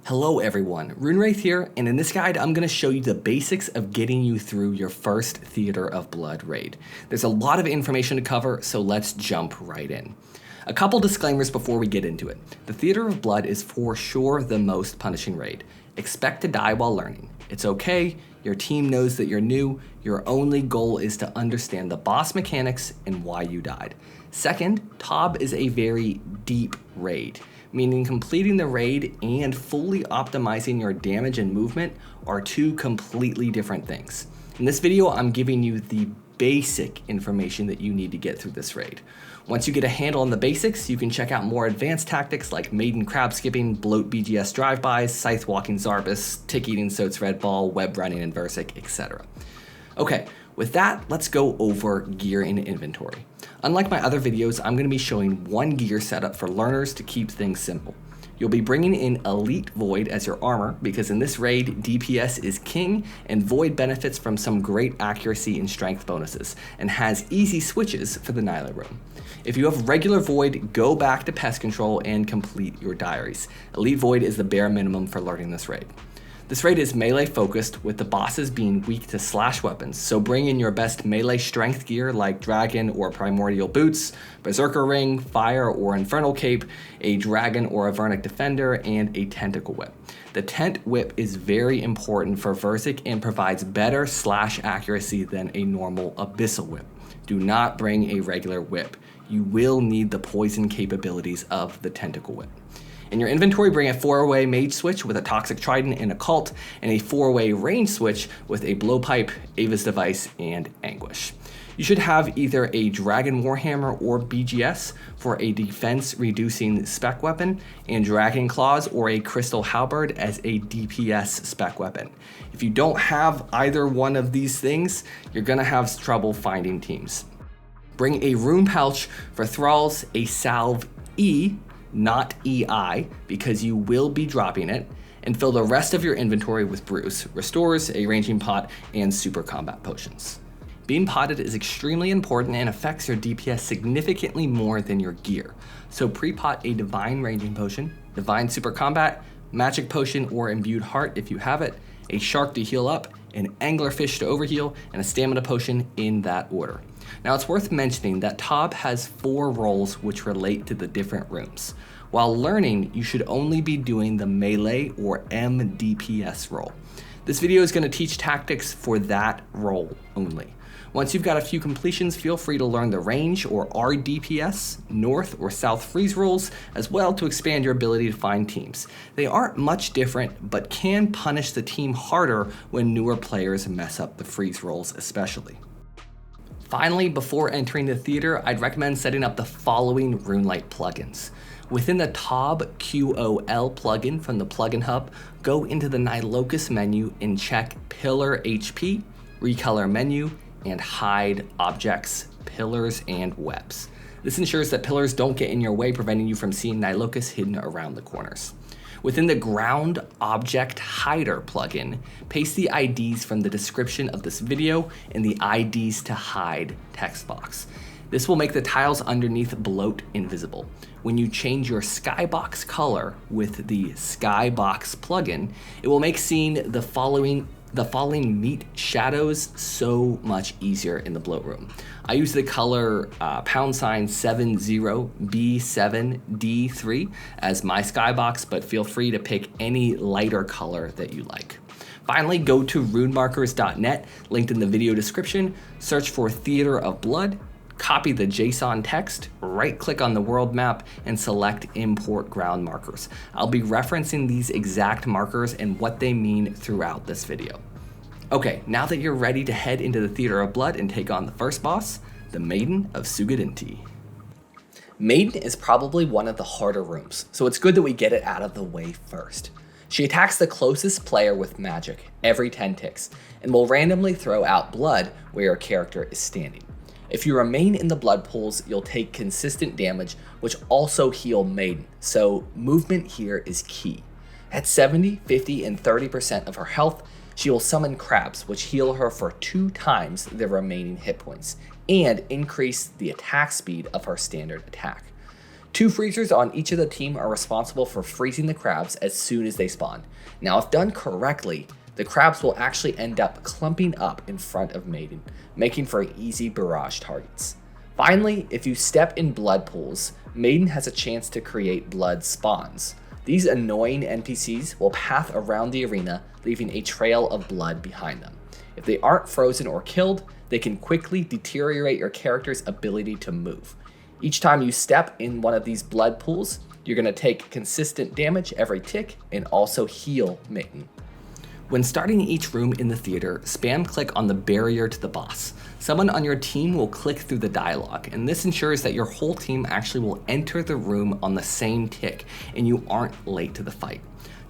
Hello everyone, RuneWraith here, and in this guide I'm going to show you the basics of getting you through your first Theater of Blood raid. There's a lot of information to cover, so let's jump right in. A couple disclaimers before we get into it. The Theater of Blood is for sure the most punishing raid. Expect to die while learning. It's okay, your team knows that you're new, your only goal is to understand the boss mechanics and why you died. Second, TOB is a very deep raid, meaning completing the raid and fully optimizing your damage and movement are two completely different things. In this video, I'm giving you the basic information that you need to get through this raid. Once you get a handle on the basics, you can check out more advanced tactics like maiden crab skipping, bloat BGS drive-bys, scythe walking xarpus, tick eating soats red ball, web running and verzik, etc. Okay, with that, let's go over gear and inventory. Unlike my other videos, I'm going to be showing one gear setup for learners to keep things simple. You'll be bringing in Elite Void as your armor because in this raid, DPS is king and Void benefits from some great accuracy and strength bonuses and has easy switches for the nylo room. If you have regular Void, go back to pest control and complete your diaries. Elite Void is the bare minimum for learning this raid. This raid is melee focused, with the bosses being weak to slash weapons, so bring in your best melee strength gear like dragon or primordial boots, berserker ring, fire or infernal cape, a dragon or a verzik defender, and a tentacle whip. The tent whip is very important for verzik and provides better slash accuracy than a normal abyssal whip. Do not bring a regular whip. You will need the poison capabilities of the tentacle whip. In your inventory, bring a 4-way mage switch with a toxic trident and occult, and a 4-way range switch with a blowpipe, Ava's device, and anguish. You should have either a dragon warhammer or BGS for a defense reducing spec weapon, and dragon claws or a crystal halberd as a DPS spec weapon. If you don't have either one of these things, you're gonna have trouble finding teams. Bring a rune pouch for thralls, a salve E, not EI, because you will be dropping it, and fill the rest of your inventory with brews, restores, a ranging pot, and super combat potions. Being potted is extremely important and affects your DPS significantly more than your gear, so pre-pot a divine ranging potion, divine super combat, magic potion or imbued heart if you have it, a shark to heal up, an anglerfish to overheal, and a stamina potion in that order. Now it's worth mentioning that TOB has 4 roles which relate to the different rooms. While learning, you should only be doing the melee or MDPS role. This video is going to teach tactics for that role only. Once you've got a few completions, feel free to learn the range or RDPS, north or south freeze roles, as well to expand your ability to find teams. They aren't much different, but can punish the team harder when newer players mess up the freeze roles especially. Finally, before entering the theater, I'd recommend setting up the following RuneLite plugins. Within the TOB QOL plugin from the plugin hub, go into the Nylocus menu and check Pillar HP, Recolor menu, and Hide Objects, Pillars, and Webs. This ensures that pillars don't get in your way, preventing you from seeing Nylocus hidden around the corners. Within the Ground Object Hider plugin, paste the IDs from the description of this video in the IDs to hide text box. This will make the tiles underneath bloat invisible. When you change your skybox color with the Skybox plugin, it will make seeing the falling meat shadows so much easier in the bloat room. I use the color #70B7D3 as my skybox, but feel free to pick any lighter color that you like. Finally, go to runemarkers.net, linked in the video description, search for Theater of Blood, copy the JSON text, right-click on the world map, and select Import Ground Markers. I'll be referencing these exact markers and what they mean throughout this video. Okay, now that you're ready to head into the Theater of Blood and take on the first boss, the Maiden of Sugadinti. Maiden is probably one of the harder rooms, so it's good that we get it out of the way first. She attacks the closest player with magic every 10 ticks, and will randomly throw out blood where your character is standing. If you remain in the blood pools, you'll take consistent damage, which also heal Maiden, so movement here is key. At 70, 50, and 30% of her health, she will summon crabs, which heal her for 2 times the remaining hit points, and increase the attack speed of her standard attack. 2 freezers on each of the team are responsible for freezing the crabs as soon as they spawn. Now, if done correctly, the crabs will actually end up clumping up in front of Maiden, making for easy barrage targets. Finally, if you step in blood pools, Maiden has a chance to create blood spawns. These annoying NPCs will path around the arena, leaving a trail of blood behind them. If they aren't frozen or killed, they can quickly deteriorate your character's ability to move. Each time you step in one of these blood pools, you're going to take consistent damage every tick and also heal Maiden. When starting each room in the theater, spam click on the barrier to the boss. Someone on your team will click through the dialogue, and this ensures that your whole team actually will enter the room on the same tick, and you aren't late to the fight.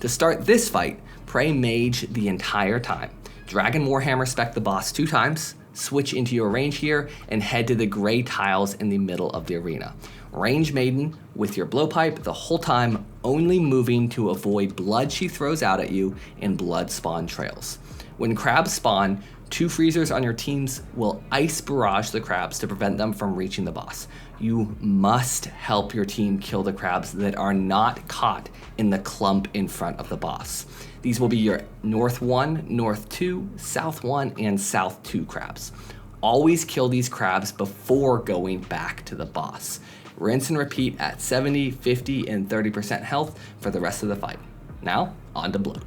To start this fight, pray mage the entire time. Dragon Warhammer spec the boss 2 times, switch into your range gear, and head to the gray tiles in the middle of the arena. Range Maiden with your blowpipe the whole time, only moving to avoid blood she throws out at you and blood spawn trails. When crabs spawn, 2 freezers on your teams will ice barrage the crabs to prevent them from reaching the boss. You must help your team kill the crabs that are not caught in the clump in front of the boss. These will be your North 1, North 2, South 1, and South 2 crabs. Always kill these crabs before going back to the boss. Rinse and repeat at 70, 50, and 30% health for the rest of the fight. Now, on to Bloat.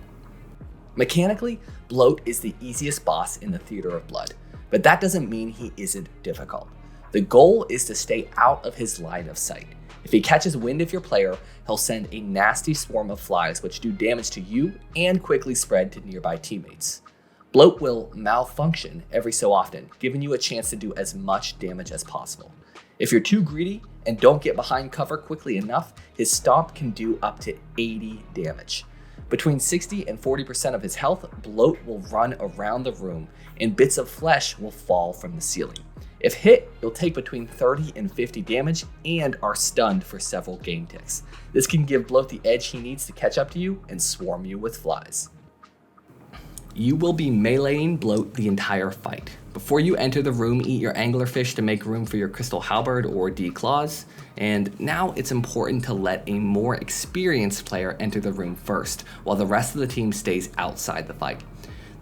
Mechanically, Bloat is the easiest boss in the Theater of Blood, but that doesn't mean he isn't difficult. The goal is to stay out of his line of sight. If he catches wind of your player, he'll send a nasty swarm of flies which do damage to you and quickly spread to nearby teammates. Bloat will malfunction every so often, giving you a chance to do as much damage as possible. If you're too greedy and don't get behind cover quickly enough, his stomp can do up to 80 damage. Between 60 and 40% of his health, Bloat will run around the room and bits of flesh will fall from the ceiling. If hit, you'll take between 30 and 50 damage and are stunned for several game ticks. This can give Bloat the edge he needs to catch up to you and swarm you with flies. You will be meleeing Bloat the entire fight. Before you enter the room, eat your anglerfish to make room for your crystal halberd or D-claws. And now it's important to let a more experienced player enter the room first, while the rest of the team stays outside the fight.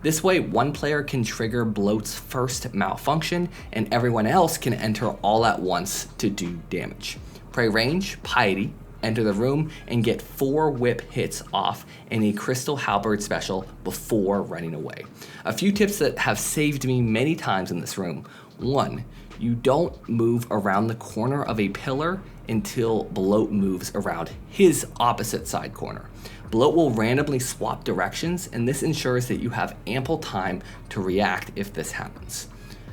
This way, one player can trigger Bloat's first malfunction, and everyone else can enter all at once to do damage. Pray range, piety, enter the room, and get 4 whip hits off and a crystal halberd special before running away. A few tips that have saved me many times in this room. 1. You don't move around the corner of a pillar until Bloat moves around his opposite side corner. Bloat will randomly swap directions, and this ensures that you have ample time to react if this happens.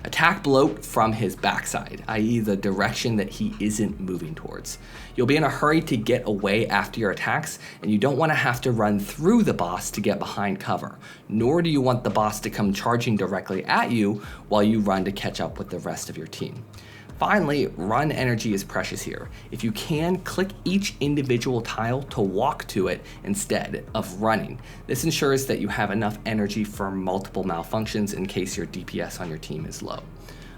Attack Bloat from his backside, i.e. the direction that he isn't moving towards. You'll be in a hurry to get away after your attacks, and you don't want to have to run through the boss to get behind cover, nor do you want the boss to come charging directly at you while you run to catch up with the rest of your team. Finally, run energy is precious here. If you can, click each individual tile to walk to it instead of running. This ensures that you have enough energy for multiple malfunctions in case your DPS on your team is low.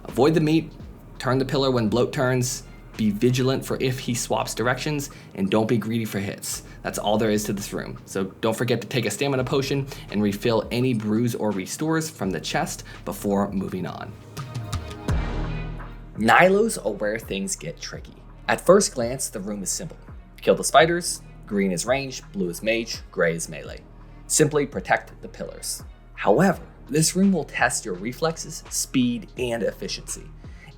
Avoid the meat, turn the pillar when Bloat turns, be vigilant for if he swaps directions, and don't be greedy for hits. That's all there is to this room. So don't forget to take a stamina potion and refill any brews or restores from the chest before moving on. Nylos are where things get tricky. At first glance, the room is simple. Kill the spiders, green is range, blue is mage, gray is melee. Simply protect the pillars. However, this room will test your reflexes, speed, and efficiency.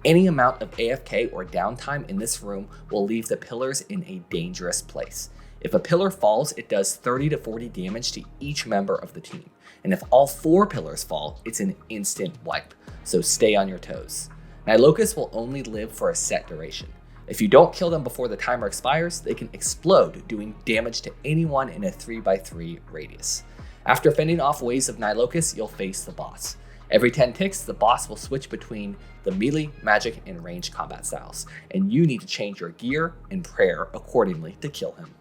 Any amount of AFK or downtime in this room will leave the pillars in a dangerous place. If a pillar falls, it does 30 to 40 damage to each member of the team. And if all 4 pillars fall, it's an instant wipe, so stay on your toes. Nylocus will only live for a set duration. If you don't kill them before the timer expires, they can explode, doing damage to anyone in a 3x3 radius. After fending off waves of Nylocus, you'll face the boss. Every 10 ticks, the boss will switch between the melee, magic, and ranged combat styles, and you need to change your gear and prayer accordingly to kill him.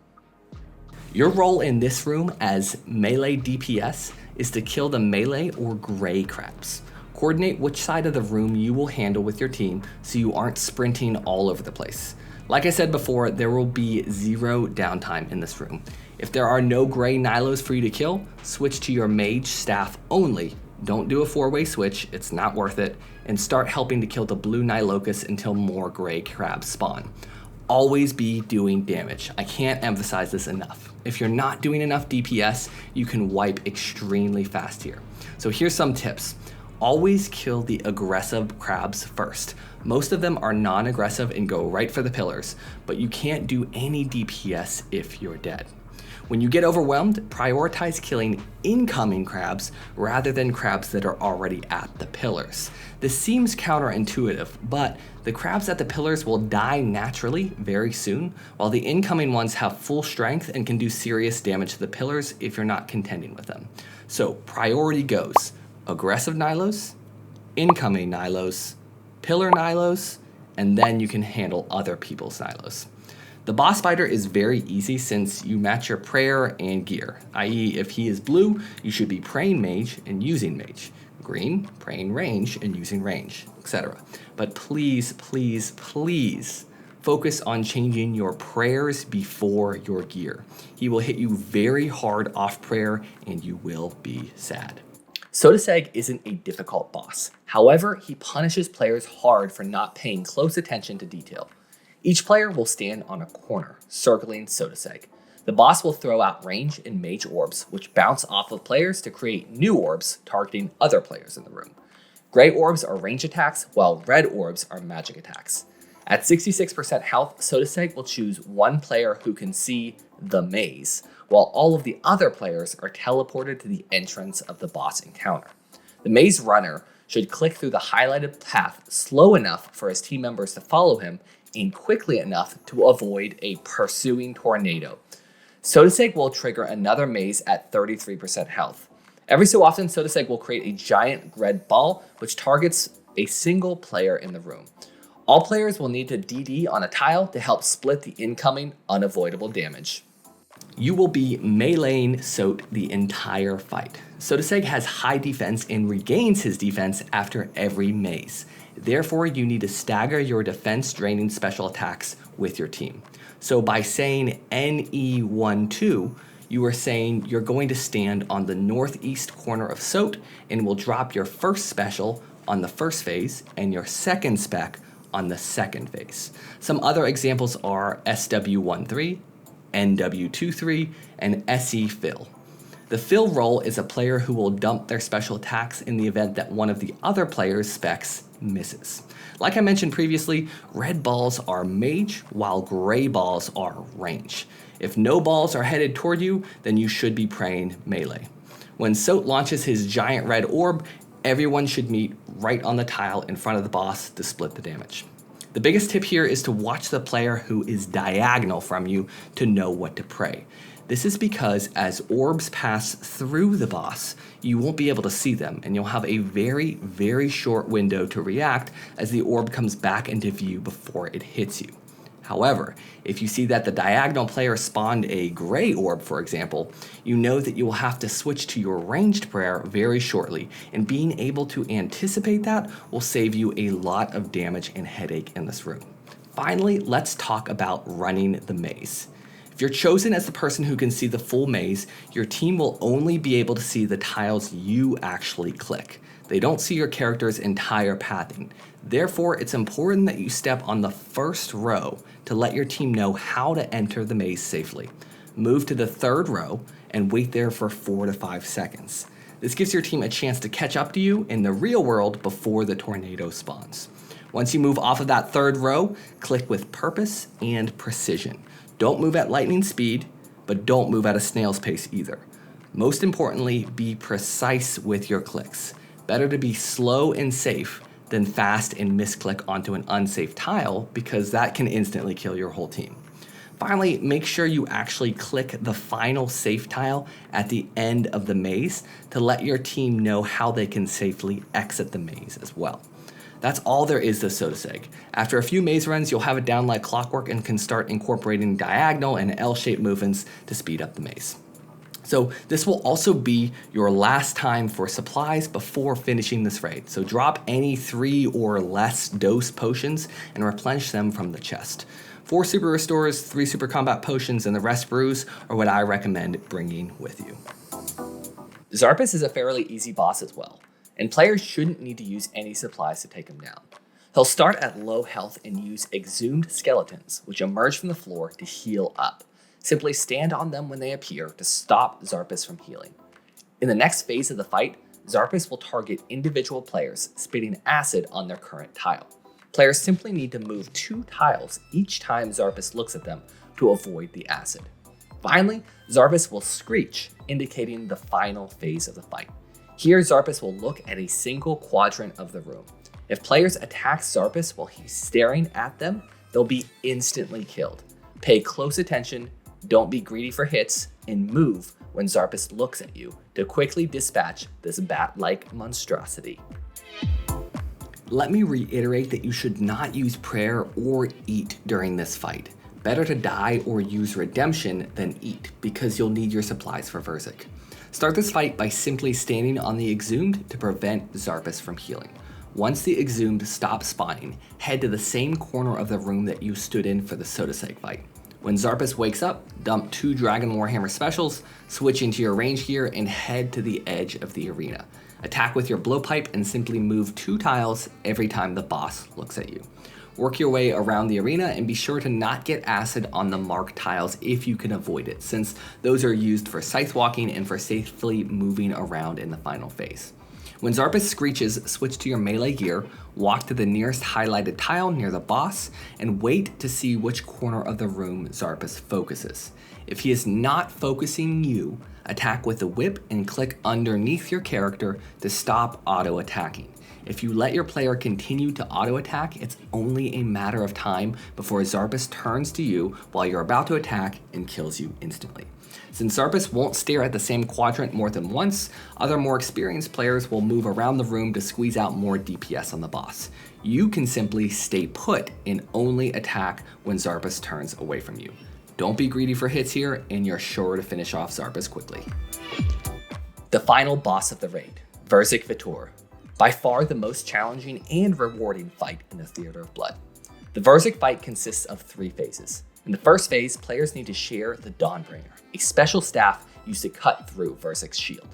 Your role in this room as melee DPS is to kill the melee or gray crabs. Coordinate which side of the room you will handle with your team so you aren't sprinting all over the place. Like I said before, there will be 0 downtime in this room. If there are no gray nylos for you to kill, switch to your mage staff only. Don't do a 4-way switch, it's not worth it, and start helping to kill the blue nylocus until more gray crabs spawn. Always be doing damage. I can't emphasize this enough. If you're not doing enough DPS, you can wipe extremely fast here. So here's some tips. Always kill the aggressive crabs first. Most of them are non-aggressive and go right for the pillars, but you can't do any DPS if you're dead. When you get overwhelmed, prioritize killing incoming crabs rather than crabs that are already at the pillars. This seems counterintuitive, but the crabs at the pillars will die naturally very soon, while the incoming ones have full strength and can do serious damage to the pillars if you're not contending with them. So priority goes aggressive nylos, incoming nylos, pillar nylos, and then you can handle other people's nylos. The boss fighter is very easy since you match your prayer and gear, i.e. if he is blue, you should be praying mage and using mage. Green, praying range and using range, etc. But please, please, please focus on changing your prayers before your gear. He will hit you very hard off prayer and you will be sad. Sodaseg isn't a difficult boss. However, he punishes players hard for not paying close attention to detail. Each player will stand on a corner, circling Sodaseg. The boss will throw out range and mage orbs, which bounce off of players to create new orbs targeting other players in the room. Gray orbs are range attacks, while red orbs are magic attacks. At 66% health, Sodaseg will choose one player who can see the maze, while all of the other players are teleported to the entrance of the boss encounter. The maze runner should click through the highlighted path slow enough for his team members to follow him and quickly enough to avoid a pursuing tornado. Sodaseg will trigger another maze at 33% health. Every so often, Sodaseg will create a giant red ball which targets a single player in the room. All players will need to DD on a tile to help split the incoming unavoidable damage. You will be meleeing Sot the entire fight. Sodaseg has high defense and regains his defense after every maze. Therefore, you need to stagger your defense draining special attacks with your team. So by saying NE12, you are saying you're going to stand on the northeast corner of Sot and will drop your first special on the first phase and your second spec on the second phase. Some other examples are SW13, NW23, and SE fill. The fill role is a player who will dump their special attacks in the event that one of the other player's specs misses. Like I mentioned previously, red balls are mage, while gray balls are range. If no balls are headed toward you, then you should be praying melee. When Sot launches his giant red orb, everyone should meet right on the tile in front of the boss to split the damage. The biggest tip here is to watch the player who is diagonal from you to know what to pray. This is because as orbs pass through the boss, you won't be able to see them, and you'll have a very, very short window to react as the orb comes back into view before it hits you. However, if you see that the diagonal player spawned a gray orb, for example, you know that you will have to switch to your ranged prayer very shortly, and being able to anticipate that will save you a lot of damage and headache in this room. Finally, let's talk about running the maze. If you're chosen as the person who can see the full maze, your team will only be able to see the tiles you actually click. They don't see your character's entire pathing. Therefore, it's important that you step on the first row to let your team know how to enter the maze safely. Move to the third row and wait there for 4 to 5 seconds. This gives your team a chance to catch up to you in the real world before the tornado spawns. Once you move off of that third row, click with purpose and precision. Don't move at lightning speed, but don't move at a snail's pace either. Most importantly, be precise with your clicks. Better to be slow and safe than fast and misclick onto an unsafe tile, because that can instantly kill your whole team. Finally, make sure you actually click the final safe tile at the end of the maze to let your team know how they can safely exit the maze as well. That's all there is to Sodaseg. After a few maze runs, you'll have it down like clockwork and can start incorporating diagonal and L-shaped movements to speed up the maze. So this will also be your last time for supplies before finishing this raid. So drop any 3 or less dose potions and replenish them from the chest. 4 super restores, 3 super combat potions, and the rest brews are what I recommend bringing with you. Xarpus is a fairly easy boss as well, and players shouldn't need to use any supplies to take him down. He'll start at low health and use exhumed skeletons, which emerge from the floor to heal up. Simply stand on them when they appear to stop Xarpus from healing. In the next phase of the fight, Xarpus will target individual players, spitting acid on their current tile. Players simply need to move 2 tiles each time Xarpus looks at them to avoid the acid. Finally, Xarpus will screech, indicating the final phase of the fight. Here, Xarpus will look at a single quadrant of the room. If players attack Xarpus while he's staring at them, they'll be instantly killed. Pay close attention, don't be greedy for hits, and move when Xarpus looks at you to quickly dispatch this bat-like monstrosity. Let me reiterate that you should not use prayer or eat during this fight. Better to die or use redemption than eat, because you'll need your supplies for verzik. Start this fight by simply standing on the exhumed to prevent Xarpus from healing. Once the exhumed stops spawning, head to the same corner of the room that you stood in for the Sodaseg fight. When Xarpus wakes up, dump 2 Dragon Warhammer specials, switch into your range gear, and head to the edge of the arena. Attack with your blowpipe and simply move 2 tiles every time the boss looks at you. Work your way around the arena and be sure to not get acid on the marked tiles if you can avoid it, since those are used for scythe walking and for safely moving around in the final phase. When Xarpus screeches, switch to your melee gear, walk to the nearest highlighted tile near the boss, and wait to see which corner of the room Xarpus focuses. If he is not focusing you, attack with the whip and click underneath your character to stop auto-attacking. If you let your player continue to auto-attack, it's only a matter of time before Xarpus turns to you while you're about to attack and kills you instantly. Since Xarpus won't stare at the same quadrant more than once, other more experienced players will move around the room to squeeze out more DPS on the boss. You can simply stay put and only attack when Xarpus turns away from you. Don't be greedy for hits here, and you're sure to finish off Xarpus quickly. The final boss of the raid, Verzik Vitor. By far the most challenging and rewarding fight in the Theater of Blood. The Verzik fight consists of 3 phases. In the first phase, players need to share the Dawnbringer, a special staff used to cut through Verzik's shield.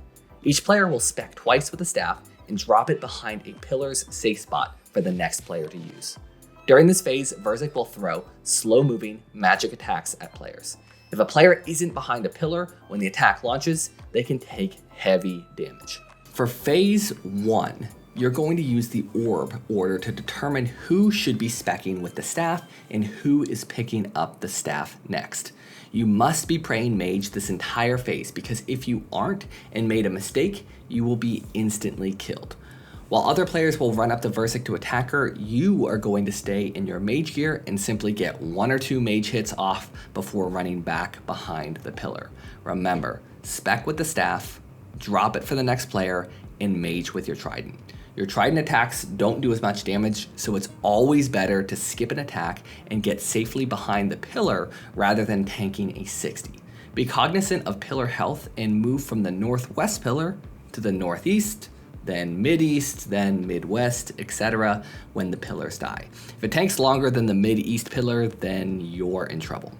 Each player will spec twice with the staff and drop it behind a pillar's safe spot for the next player to use. During this phase, Verzik will throw slow-moving magic attacks at players. If a player isn't behind a pillar when the attack launches, they can take heavy damage. For phase 1, you're going to use the orb order to determine who should be speccing with the staff and who is picking up the staff next. You must be praying mage this entire phase, because if you aren't and made a mistake, you will be instantly killed. While other players will run up to Verzik to attack her, you are going to stay in your mage gear and simply get 1 or 2 mage hits off before running back behind the pillar. Remember, spec with the staff, drop it for the next player, and mage with your trident. Your trident attacks don't do as much damage, so it's always better to skip an attack and get safely behind the pillar rather than tanking a 60. Be cognizant of pillar health and move from the northwest pillar to the northeast, then mid-east, then mid-west, etc. when the pillars die. If it tanks longer than the mid-east pillar, then you're in trouble.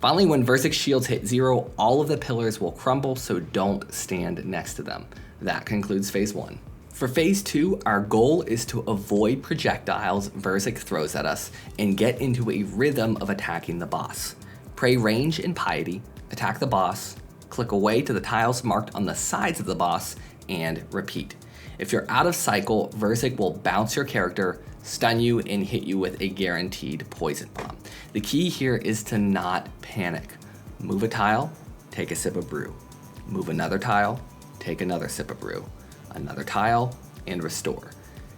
Finally, when Verzik's shields hit 0, all of the pillars will crumble, so don't stand next to them. That concludes phase 1. For phase 2, our goal is to avoid projectiles Verzik throws at us and get into a rhythm of attacking the boss. Pray range and piety, attack the boss, click away to the tiles marked on the sides of the boss, and repeat. If you're out of cycle, Verzik will bounce your character, stun you, and hit you with a guaranteed poison bomb. The key here is to not panic. Move a tile, take a sip of brew. Move another tile, take another sip of brew. Another tile, and restore.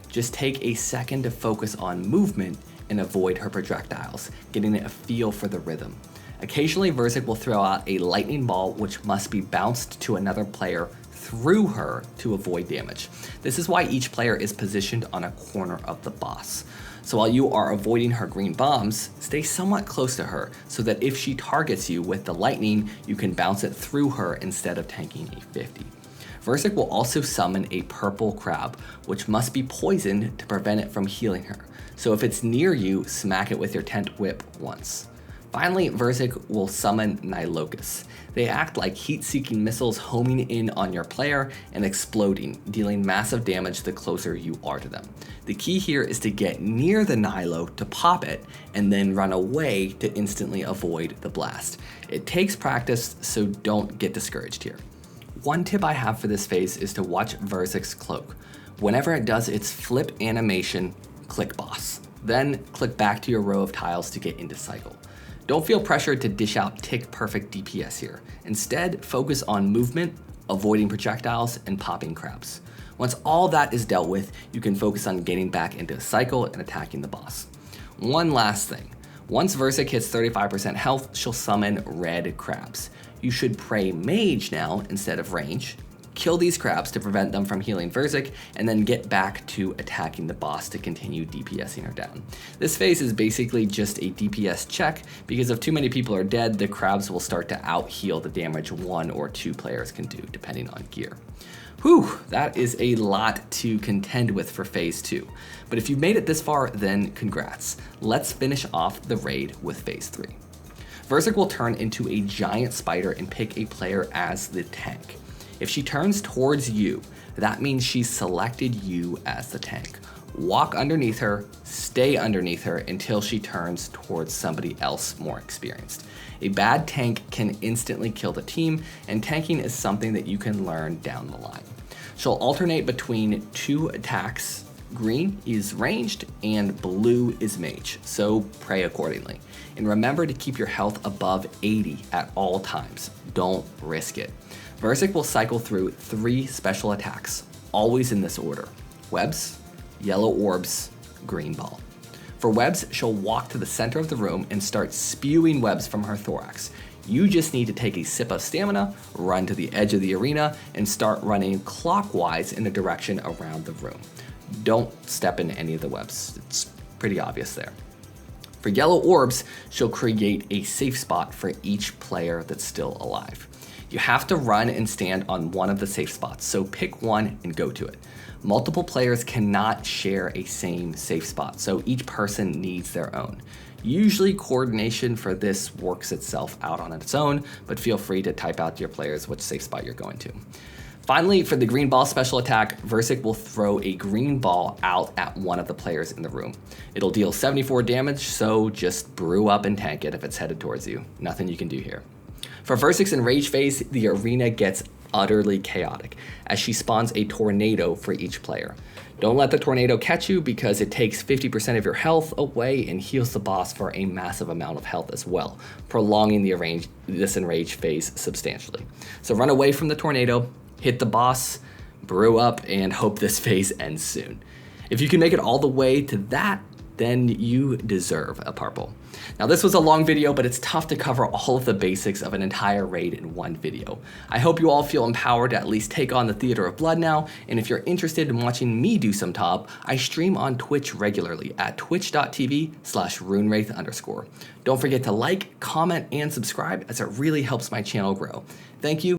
Just take a second to focus on movement and avoid her projectiles, getting a feel for the rhythm. Occasionally, Verzik will throw out a lightning ball which must be bounced to another player through her to avoid damage. This is why each player is positioned on a corner of the boss. So while you are avoiding her green bombs, stay somewhat close to her so that if she targets you with the lightning, you can bounce it through her instead of tanking a 50. Verzik will also summon a purple crab, which must be poisoned to prevent it from healing her. So if it's near you, smack it with your tent whip once. Finally, verzik will summon nylo. They act like heat-seeking missiles homing in on your player and exploding, dealing massive damage the closer you are to them. The key here is to get near the nylo to pop it and then run away to instantly avoid the blast. It takes practice, so don't get discouraged here. One tip I have for this phase is to watch verzik's cloak. Whenever it does its flip animation, click boss. Then click back to your row of tiles to get into cycle. Don't feel pressured to dish out tick perfect DPS here. Instead, focus on movement, avoiding projectiles, and popping crabs. Once all that is dealt with, you can focus on getting back into a cycle and attacking the boss. One last thing. Once verzik hits 35% health, she'll summon red crabs. You should pray mage now instead of range. Kill these crabs to prevent them from healing verzik, and then get back to attacking the boss to continue DPSing her down. This phase is basically just a DPS check, because if too many people are dead, the crabs will start to out-heal the damage 1 or 2 players can do, depending on gear. Whew, that is a lot to contend with for phase 2. But if you've made it this far, then congrats. Let's finish off the raid with phase 3. Verzik will turn into a giant spider and pick a player as the tank. If she turns towards you, that means she's selected you as the tank. Walk underneath her, stay underneath her until she turns towards somebody else more experienced. A bad tank can instantly kill the team, and tanking is something that you can learn down the line. She'll alternate between 2 attacks. Green is ranged and blue is mage, so pray accordingly. And remember to keep your health above 80 at all times. Don't risk it. Verzik will cycle through 3 special attacks, always in this order: webs, yellow orbs, green ball. For webs, she'll walk to the center of the room and start spewing webs from her thorax. You just need to take a sip of stamina, run to the edge of the arena, and start running clockwise in the direction around the room. Don't step in any of the webs. It's pretty obvious there. For yellow orbs, she'll create a safe spot for each player that's still alive. You have to run and stand on one of the safe spots, so pick one and go to it. Multiple players cannot share a same safe spot, so each person needs their own. Usually coordination for this works itself out on its own, but feel free to type out to your players which safe spot you're going to. Finally, for the green ball special attack, verzik will throw a green ball out at one of the players in the room. It'll deal 74 damage, so just brew up and tank it if it's headed towards you. Nothing you can do here. For verzik's enrage phase, the arena gets utterly chaotic as she spawns a tornado for each player. Don't let the tornado catch you because it takes 50% of your health away and heals the boss for a massive amount of health as well, prolonging this enrage phase substantially. So run away from the tornado, hit the boss, brew up, and hope this phase ends soon. If you can make it all the way to that, then you deserve a purple. Now this was a long video, but it's tough to cover all of the basics of an entire raid in one video. I hope you all feel empowered to at least take on the Theater of Blood now, and if you're interested in watching me do some top, I stream on Twitch regularly at twitch.tv/runewraith_. Don't forget to like, comment, and subscribe as it really helps my channel grow. Thank you.